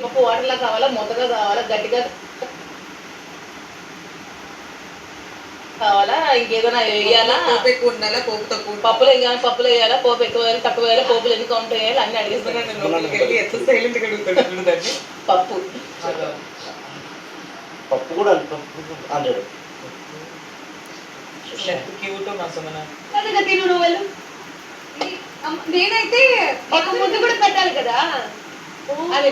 పప్పు వాటర్లా కావాలా, మొత్తగా కావాలా, గట్టిగా కావాలా, ఇంకేదైనా వేయాలా, పోపు ఎక్కువ ఉండాలా, పోపు తక్కువ పప్పులు వేయాలి, పోపు ఎక్కువ వేయాలి, తక్కువ వేయాలి, పోపులు ఎన్ని కౌంట్ వేయాలి అన్ని అడిగేస్తున్నాను. ఎట్లా సైలెంట్ గా అడుగుతాడు దాన్ని. పప్పు పప్పు కూడా 100. క్యూట్ మసమనా తిను నువ్వు వెళ్ళు. నేనైతే ఒక ముద్ద కూడా పెట్టాలి కదా. అది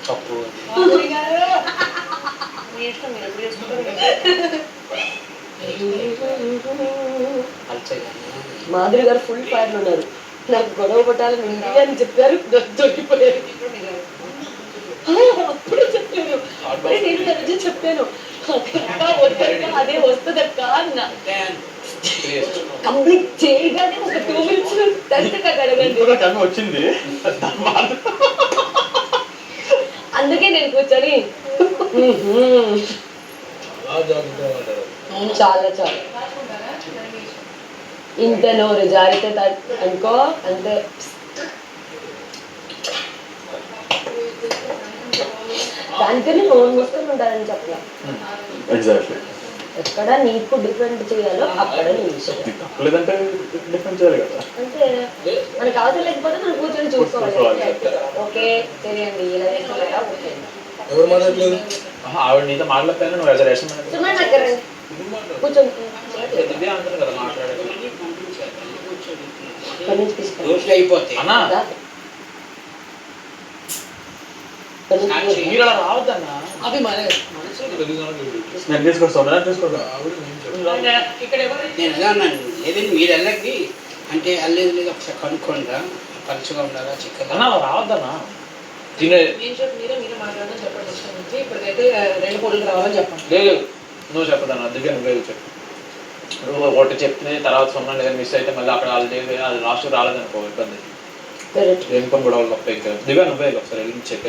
పప్పు మీ ఇష్టం, మీరు ఎప్పుడు చేసుకుంటారు. మాధురి గారు ఫుల్ ఫ్యాన్ ఉన్నారు. నాకు గొడవ పట్టాలని ఉంది అని చెప్పారు, దొరికిపోయారు. అప్పుడే చెప్పారు, అప్పుడే నేను రోజు చెప్పాను అదే వస్తుందక్క అన్న. కంప్లీట్ చేయగానే ఒక 2 minutes అడగండి వచ్చింది. అందుకే నేను కూర్చొని చాలా చాలా ఇంత నోరు జారితే అనుకో అంతే. దానికని నోరు మూసుకొని ఉండాలని చెప్పాలి. ఎక్కడ నీకు డిఫరెంట్ చేయాలో అక్కడ నీ విషయం. లేదంటే డిఫరెంట్ చేయాలి కదా. అంటే మనకు అవసరం లేకపోతే మనం కూర్చొని చూసుకోవాలి. ఓకే తెలియండి ఇలా చేస్తున్నారా, ఓకే. ఎవరు మాట్లాడలేదు? ఆవిడ నీతో మాట్లాడతాను, నువ్వు రిజర్వేషన్ సుమా దగ్గర కూర్చొని కదా మాట్లాడాలి. మీరు అలా రావద్దన్నా. అది మన నేను తీసుకొస్తాను, ఇక్కడ ఎవరు లేదండి మీరు వెళ్ళకి అంటే అల్లేదు లేదు ఒకసారి కనుక్కోండిరా, పలుచుగా ఉండాలా చిక్కగా అన్నా రావద్దన్నా. తినే మీరే మాట్లాడడం చెప్పండి. ఇష్టం నుంచి ఇప్పటికైతే 2 కోళ్ళు రావాలని చెప్పండి. లేదు నువ్వు చెప్పదన్నా, అందుకే నువ్వే చెప్పు. నువ్వు ఒకటి చెప్తే తర్వాత సొమ్మ ఏదైనా మిస్ అయితే మళ్ళీ అక్కడ వాళ్ళు అది లాస్ట్ రాలేదనుకో ఇబ్బంది. దేనికొని కూడా వాళ్ళు తప్ప ఇంకా దిగా నువ్వే ఒకసారి వెళ్ళి చెప్పే.